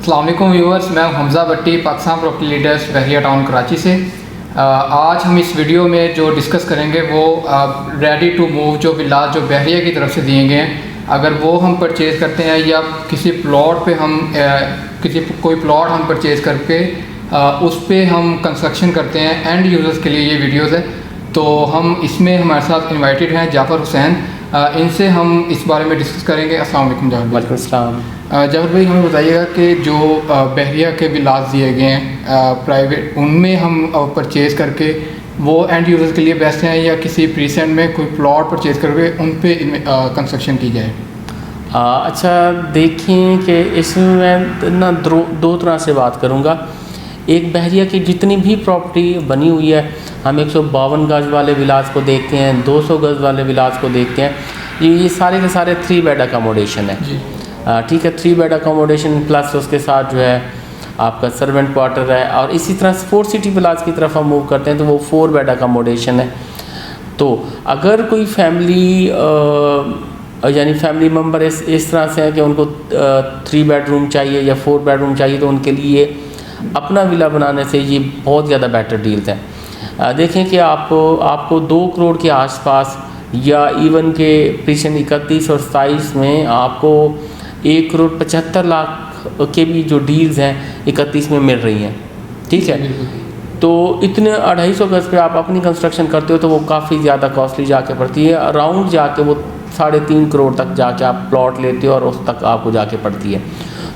अस्सलाम वालेकुम व्यूअर्स, मैं हमज़ा भट्टी, पाकिस्तान प्रॉपर्टी लीडर्स बहरिया टाउन कराची से। आज हम इस वीडियो में जो डिस्कस करेंगे वो रेडी टू मूव जो विलाज जो बहरिया की तरफ से दिए गए हैं, अगर वो हम परचेज़ करते हैं या किसी प्लॉट पे हम कोई प्लॉट हम परचेज़ करके उस पे हम कंस्ट्रक्शन करते हैं एंड यूज़र्स के लिए ये वीडियोज़ है। तो हम इसमें हमारे साथ इनवाइटेड हैं जाफ़र हुसैन, इनसे हम इस बारे में डिस्कस करेंगे। अस्सलाम वालेकुम जाफ़र भाई। वालेकुम अस्सलाम। जाफ़र भाई, हमें बताइएगा कि जो बहरिया के विलास दिए गए हैं प्राइवेट, उनमें हम परचेज़ करके वो एंड यूज़र्स के लिए बेस्ट हैं या किसी प्रीसेंट में कोई प्लॉट परचेज़ करके उन पे कंस्ट्रक्शन की जाए? अच्छा, देखें कि इसमें मैं ना दो तरह से बात करूँगा। एक बहरिया की जितनी भी प्रॉपर्टी बनी हुई है, हम 152 गज़ वाले विलास को देखते हैं, 200 गज़ वाले विलास को देखते हैं, ये सारे के सारे 3 बेड अकोमोडेशन है। ठीक है, 3 बेड अकोमोडेशन प्लस उसके साथ जो है आपका सर्वेंट क्वार्टर है। और इसी तरह स्पोर्ट सिटी विलास की तरफ हम मूव करते हैं तो वो 4 बेड अकोमोडेशन है। तो अगर कोई फैमिली यानी फैमिली मेम्बर इस तरह से है कि उनको 3 बेडरूम चाहिए या 4 बेडरूम चाहिए, तो उनके लिए अपना विला बनाने से ये बहुत ज़्यादा बेटर डील्स हैं। देखें कि आपको 2 करोड़ के आसपास या इवन के प्रीसेंट 31 और 27 में आपको 1 करोड़ 75 लाख के भी जो डील्स हैं 31 में मिल रही हैं। ठीक है, तो इतने 250 गज़ पे आप अपनी कंस्ट्रक्शन करते हो तो वो काफ़ी ज़्यादा कॉस्टली जाके पड़ती है। अराउंड जाके वो 3.5 करोड़ तक जाके आप प्लॉट लेते हो और उस तक आपको जाके पड़ती है।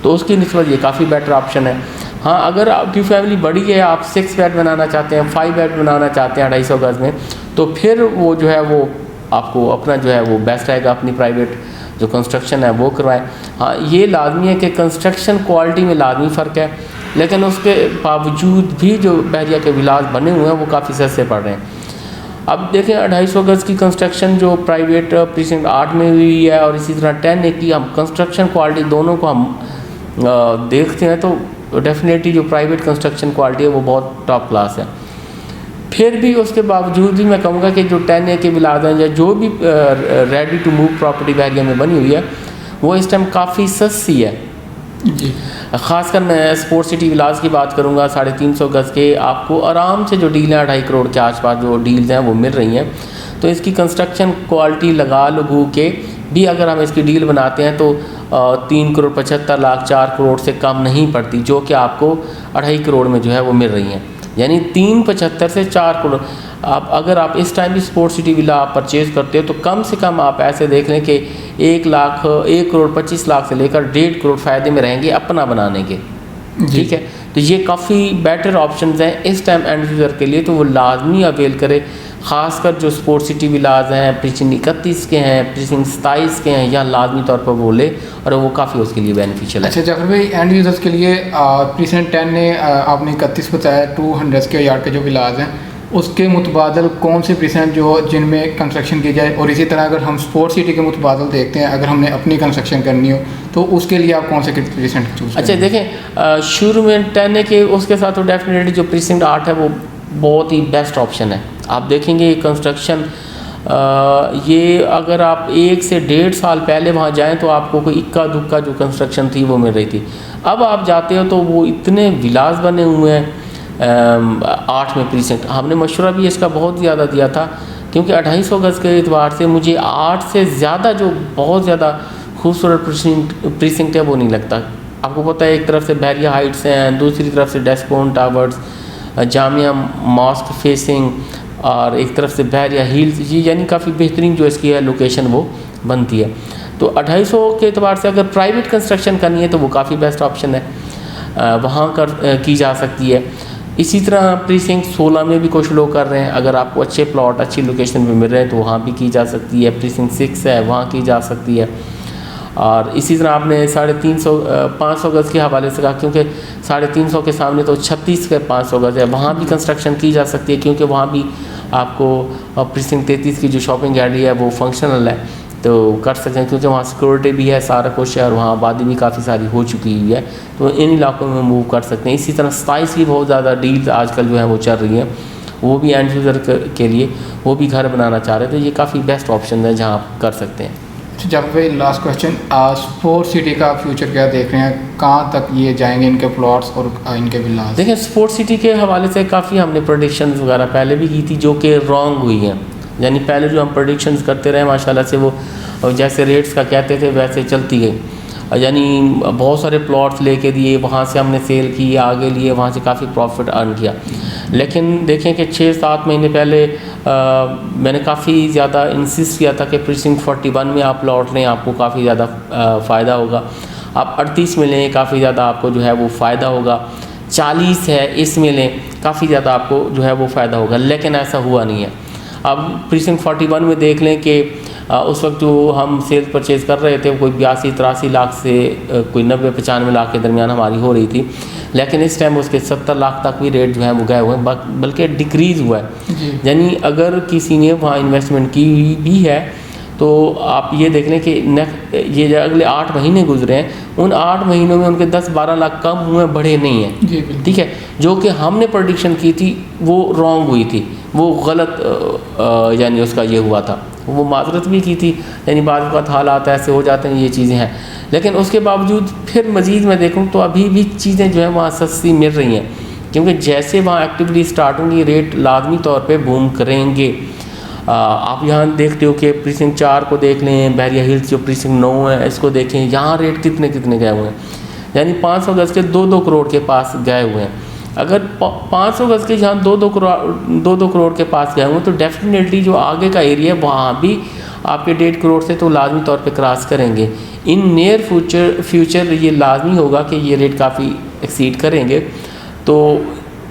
तो उसकी निस्बत ये काफ़ी बेटर ऑप्शन है। हाँ, अगर आपकी फैमिली बड़ी है, आप 6 बेड बनाना चाहते हैं, 5 बेड बनाना चाहते हैं 250 गज़ में, तो फिर वो जो है वो आपको अपना जो है वो बेस्ट रहेगा, अपनी प्राइवेट जो कंस्ट्रक्शन है वो करवाएं। हाँ, ये लाजमी है कि कंस्ट्रक्शन क्वालिटी में लाजमी फ़र्क है, लेकिन उसके बावजूद भी जो बहरिया के विलास बने हुए हैं वो काफ़ी सस्ते पड़ रहे हैं। अब देखें 250 गज़ की कंस्ट्रक्शन जो प्राइवेट प्रीसेंट 8 में हुई है और इसी तरह 10A की, हम कंस्ट्रक्शन क्वालिटी दोनों को हम देखते हैं तो डेफिनेटली जो प्राइवेट कंस्ट्रक्शन क्वालिटी है वो बहुत टॉप क्लास है। फिर भी उसके बावजूद भी मैं कहूँगा कि जो 10A के विलास हैं या जो भी रेडी टू मूव प्रॉपर्टी बहरिया में बनी हुई है वो इस टाइम काफ़ी सस्ती है जी। ख़ासकर मैं स्पोर्ट सिटी विलास की बात करूँगा, 350 गज़ के आपको आराम से जो डील है 2.5 करोड़ के आसपास जो डील्स हैं वो मिल रही हैं। तो इसकी कंस्ट्रक्शन क्वालिटी लगू के भी अगर हम इसकी डील बनाते हैं तो 3 करोड़ 75 लाख 4 करोड़ से कम नहीं पड़ती, जो कि आपको 2.5 करोड़ में जो है वो मिल रही हैं। यानी 375 से 4 करोड़। आप अगर आप इस टाइम भी स्पोर्ट सिटी विला आप परचेज़ करते हो तो कम से कम आप ऐसे देख लें कि 1 करोड़ 25 लाख से लेकर 1.5 करोड़ फ़ायदे में रहेंगे अपना बनाने के। ठीक है, तो ये काफ़ी बेटर ऑप्शंस हैं इस टाइम एंड यूज़र के लिए, तो वो लाजमी अवेल करे। ख़ासकर जो स्पोर्ट सिटी विलाज हैं, प्रीसिंग 31 के हैं, प्रीसिंग 27 के हैं, या लाजमी तौर पर वो ले और वो काफ़ी उसके लिए बेनिफिशियल है। अच्छा जाफर भाई, एंड यूज़र्स के लिए प्रीसेंट 10 ने आपने 31 बताया, 200 के यार्ड के जो विलाज हैं उसके मुतबादल कौन से प्रीसेंट जो जिनमें कंस्ट्रक्शन की जाए, और इसी तरह अगर हम स्पोर्ट सिटी के मुतबादल देखते हैं, अगर हमने अपनी कंस्ट्रक्शन करनी हो तो उसके लिए आप कौन से प्रीसेंट चूज़? अच्छा देखें, शुरू में 10 के उसके साथ तो डेफिनेटली जो प्रीसिंग 8 है वो बहुत ही बेस्ट ऑप्शन है। आप देखेंगे कंस्ट्रक्शन ये अगर आप 1 से 1.5 साल पहले वहाँ जाएं तो आपको कोई इक्का दुक्का जो कंस्ट्रक्शन थी वो मिल रही थी। अब आप जाते हो तो वो इतने विलास बने हुए हैं 8 में प्रीसेंट। हमने मशवरा भी इसका बहुत ज़्यादा दिया था क्योंकि 250 गज़ के एतबार से मुझे 8 से ज़्यादा जो बहुत ज़्यादा खूबसूरत प्रीसिंक्ट है वो नहीं लगता। आपको पता है, एक तरफ से बहरिया हाइट्स हैं, दूसरी तरफ से डेस्कोन टावर्स, जामिया मॉस्क फेसिंग, और एक तरफ से बहरिया हिल्स, ये यानी काफ़ी बेहतरीन जो इसकी है लोकेशन वो बनती है। तो 250 के एतबार से अगर प्राइवेट कंस्ट्रक्शन करनी है तो वो काफ़ी बेस्ट ऑप्शन है, वहाँ की जा सकती है। इसी तरह प्रीसिंग 16 में भी कुछ लोग कर रहे हैं, अगर आपको अच्छे प्लॉट अच्छी लोकेशन में मिल रहे हैं तो वहाँ भी की जा सकती है। प्रीसिंग 6 है, वहाँ की जा सकती है। और इसी तरह आपने 550 गज़ के हवाले से कहा, क्योंकि 350 के सामने तो 36 के 500 गज़ है, वहाँ भी कंस्ट्रक्शन की जा सकती है क्योंकि वहाँ भी आपको प्रीसिंग 33 की जो शॉपिंग एरिया है वो फंक्शनल है, तो कर सकते हैं क्योंकि वहाँ सिक्योरिटी भी है, सारा कुछ है, और वहाँ आबादी भी काफ़ी सारी हो चुकी हुई है, तो इन इलाकों में मूव कर सकते हैं। इसी तरह 27 की बहुत ज़्यादा डील्स आजकल जो है वो चल रही हैं, वो भी एंड यूज़र के लिए वो भी घर बनाना चाह रहे हैं, तो ये काफ़ी बेस्ट ऑप्शन है जहाँ आप कर सकते हैं। अच्छा जब भाई लास्ट क्वेश्चन, स्पोर्ट सिटी का फ्यूचर क्या देख रहे हैं, कहाँ तक ये जाएंगे इनके प्लॉट्स और इनके विलास? देखिए स्पोर्ट सिटी के हवाले से काफ़ी हमने प्रोडिक्शंस वगैरह पहले भी की थी जो कि रॉन्ग हुई हैं। यानी पहले जो हम प्रोडिक्शंस करते रहे माशाल्लाह से वो जैसे रेट्स का कहते थे वैसे चलती गई। यानी बहुत सारे प्लॉट्स लेके दिए, वहाँ से हमने सेल की, आगे लिए, वहाँ से काफ़ी प्रॉफिट अर्न किया। लेकिन देखें कि 6-7 महीने पहले मैंने काफ़ी ज़्यादा इंसिस्ट किया था कि प्रीसिंक्ट 41 में आप प्लॉट लें, आपको काफ़ी ज़्यादा फ़ायदा होगा। आप 38 में लें, काफ़ी ज़्यादा आपको जो है वो फ़ायदा होगा। 40 है इसमें लें, काफ़ी ज़्यादा आपको जो है वो फ़ायदा होगा। लेकिन ऐसा हुआ नहीं है। अब प्रीसिंक्ट 41 में देख लें कि उस वक्त जो हम सेल्स परचेज़ कर रहे थे कोई 82-83 लाख से कोई 90-95 लाख के दरमियान हमारी हो रही थी। लेकिन इस टाइम उसके 70 लाख तक भी रेट जो है वो गए हुए हैं, बल्कि डिक्रीज़ हुआ है। यानी अगर किसी ने वहाँ इन्वेस्टमेंट की भी है तो आप ये देख लें कि ये जो अगले 8 महीने गुजरे हैं, उन 8 महीनों में उनके 10-12 लाख कम हुए, बढ़े नहीं हैं। ठीक है, जो कि हमने प्रेडिक्शन की थी वो रॉन्ग हुई थी, वो गलत यानी उसका ये हुआ था। वो माजरत भी की थी, यानी बाद वक्त हालात ऐसे हो जाते हैं, ये चीज़ें हैं। लेकिन उसके बावजूद फिर मज़ीद मैं देखूँ तो अभी भी चीज़ें जो है वहाँ सस्ती मिल रही हैं, क्योंकि जैसे वहाँ एक्टिविटी स्टार्ट होंगी रेट लाजमी तौर पे बूम करेंगे। आप यहाँ देखते हो कि प्रीसिंक्ट 4 को देख लें, बहरिया हिल्स जो प्रीसिंक्ट 9 है इसको देखें, यहाँ रेट कितने गए हुए हैं। यानी 500 गज़ के 2-2 करोड़ के पास गए हुए हैं। अगर 500 गज़ के यहाँ 2-2 करोड़ के पास गए हुए तो डेफिनेटली जो आगे का एरिया है वहाँ भी आपके 1.5 करोड़ से तो लाजमी तौर पे क्रॉस करेंगे। इन नियर फ्यूचर ये लाजमी होगा कि ये रेट काफ़ी एक्सीड करेंगे। तो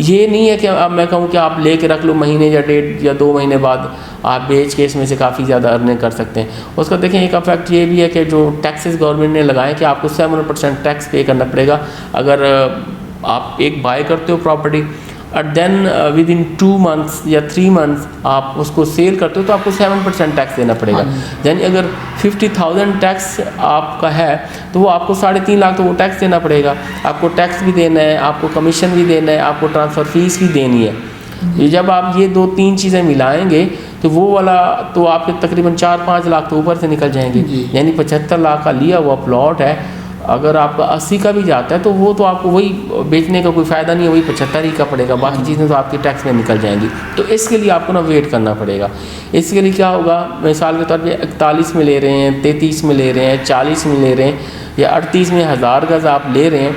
ये नहीं है कि अब मैं कहूँ कि आप ले के रख लो, महीने या 1.5 या 2 महीने बाद आप बेच के इसमें से काफ़ी ज़्यादा अर्निंग कर सकते हैं। उसका देखें एक इफेक्ट ये भी है कि जो टैक्सेस गवर्नमेंट ने लगाए कि आपको 7% टैक्स पे करना पड़ेगा अगर आप एक बाय करते हो प्रॉपर्टी और देन विद इन 2 मंथ्स या 3 मंथ्स आप उसको सेल करते हो तो आपको 7% टैक्स देना पड़ेगा। यानी अगर 50,000 टैक्स आपका है तो वो आपको 3.5 लाख तो वो टैक्स देना पड़ेगा। आपको टैक्स भी देना है, आपको कमीशन भी देना है, आपको ट्रांसफ़र फीस भी देनी है। ये जब आप ये 2-3 चीज़ें मिलाएंगे तो वो वाला तो आपके तकरीबन 4-5 लाख तो ऊपर से निकल जाएंगे। यानी 75 लाख का लिया हुआ प्लॉट है, अगर आपका 80 का भी जाता है तो वो तो आपको वही बेचने का कोई फ़ायदा नहीं है, वही 75 ही का पड़ेगा, बाकी चीज़ें तो आपकी टैक्स में निकल जाएंगी। तो इसके लिए आपको ना वेट करना पड़ेगा। इसके लिए क्या होगा, मिसाल के तौर पे 41 में ले रहे हैं, 33 में ले रहे हैं, 40 में ले रहे हैं या 38 में 1000 गज़ आप ले रहे हैं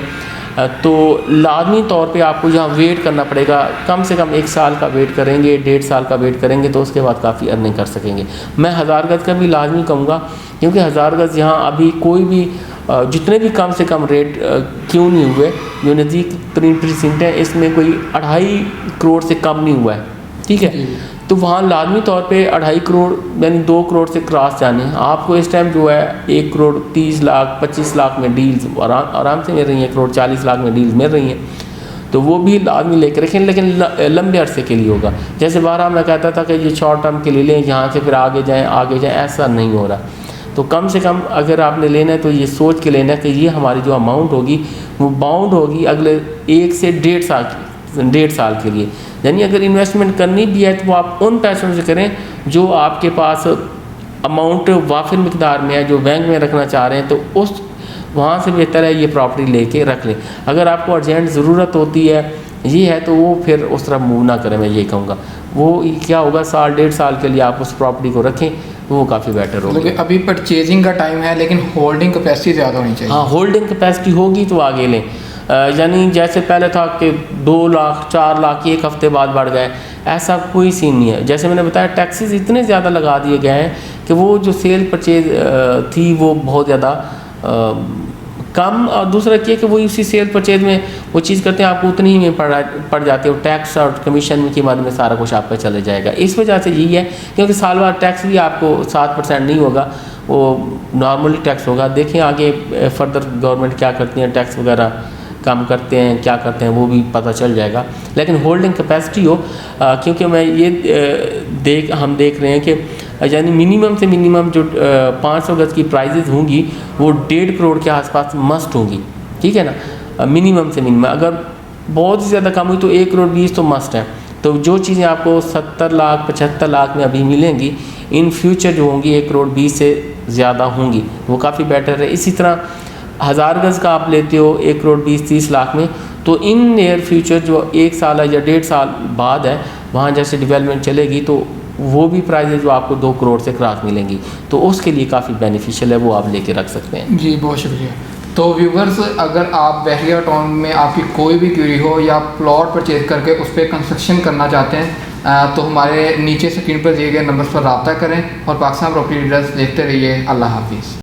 तो लाजमी तौर पे आपको यहाँ वेट करना पड़ेगा। कम से कम 1 साल का वेट करेंगे, 1.5 साल का वेट करेंगे तो उसके बाद काफ़ी अर्निंग कर सकेंगे। मैं 1000 गज़ का भी लाजमी कहूँगा, क्योंकि 1000 गज़ यहाँ अभी कोई भी जितने भी कम से कम रेट क्यों नहीं हुए, जो नज़दीक तरीन प्रीसिंक्ट है इसमें कोई 2.5 करोड़ से कम नहीं हुआ है। ठीक है, तो वहाँ लाजमी तौर पे 2.5 करोड़ यानी 2 करोड़ से क्रॉस जाने आपको इस टाइम जो है 1 करोड़ 30 लाख 25 लाख में डील्स आराम से मिल रही हैं, 1 करोड़ 40 लाख में डील्स मिल रही हैं। तो वो भी लाजमी लेकर रखें, लेकिन लंबे अरसे के लिए होगा। जैसे बारह मैं कहता था कि ये शॉर्ट टर्म के लिए लें, यहाँ से फिर आगे जाएँ, ऐसा नहीं हो रहा। तो कम से कम अगर आपने लेना है तो ये सोच के लेना है कि ये हमारी जो अमाउंट होगी वो बाउंड होगी अगले 1 से 1.5 साल के लिए। यानी अगर इन्वेस्टमेंट करनी भी है तो वो आप उन पैसों से करें जो आपके पास अमाउंट वाफिर मिकदार में है, जो बैंक में रखना चाह रहे हैं, तो उस वहाँ से बेहतर है ये प्रॉपर्टी लेके रख लें। अगर आपको अर्जेंट ज़रूरत होती है ये है तो वो फिर उस तरफ मूव ना करें, मैं ये कहूँगा। वो क्या होगा 1.5 साल के लिए आप उस प्रॉपर्टी को रखें तो वो काफ़ी बेटर होगा। मतलब अभी परचेजिंग का टाइम है लेकिन होल्डिंग कैपेसिटी ज़्यादा होनी चाहिए। हाँ, होल्डिंग कैपेसिटी होगी तो आगे लें। यानी जैसे पहले था कि 2 लाख 4 लाख 1 हफ्ते बाद बढ़ गए, ऐसा कोई सीन नहीं है। जैसे मैंने बताया टैक्सेस इतने ज़्यादा लगा दिए गए हैं कि वो जो सेल परचेज थी वो बहुत ज़्यादा कम, और दूसरा ये कि वो उसी सेल परचेज में वो चीज़ करते हैं आपको उतनी ही में पड़ जाती है, और टैक्स और कमीशन की मद में सारा कुछ आप पे चले जाएगा। इस वजह से यही है, क्योंकि साल भर टैक्स भी आपको 7% नहीं होगा, वो नॉर्मली टैक्स होगा। देखें आगे फर्दर गवर्नमेंट क्या करती है, टैक्स वगैरह कम करते हैं क्या करते हैं वो भी पता चल जाएगा। लेकिन होल्डिंग कैपेसिटी हो, क्योंकि मैं ये हम देख रहे हैं कि यानी मिनिमम से मिनिमम जो 500 गज़ की प्राइजेज़ होंगी वो 1.5 करोड़ के आसपास मस्ट होंगी। ठीक है ना, मिनिमम से मिनिमम। अगर बहुत ज़्यादा कम हुई तो 1 करोड़ 20 तो मस्ट है। तो जो चीज़ें आपको 70 लाख 75 लाख में अभी मिलेंगी, इन फ्यूचर जो होंगी 1 करोड़ 20 से ज़्यादा होंगी, वो काफ़ी बेटर है। इसी तरह 1000 गज़ का आप लेते हो 1 करोड़ 20-30 लाख में, तो इन नियर फ्यूचर जो 1 साल या 1.5 साल बाद है, वहाँ जैसे डेवलपमेंट चलेगी तो वो भी प्राइजेज जो आपको 2 करोड़ से क्रॉस मिलेंगी, तो उसके लिए काफ़ी बेनिफिशियल है, वो आप लेके रख सकते हैं। जी बहुत शुक्रिया। तो व्यूवर्स, अगर आप बहरिया टाउन में आपकी कोई भी क्यूरी हो या प्लॉट परचेज करके उस पर कंस्ट्रक्शन करना चाहते हैं तो हमारे नीचे स्क्रीन पर दिए गए नंबर पर रब्ता करें और पाकिस्तान प्रॉपर्टी डीलर्स देखते रहिए। अल्लाह हाफिज़।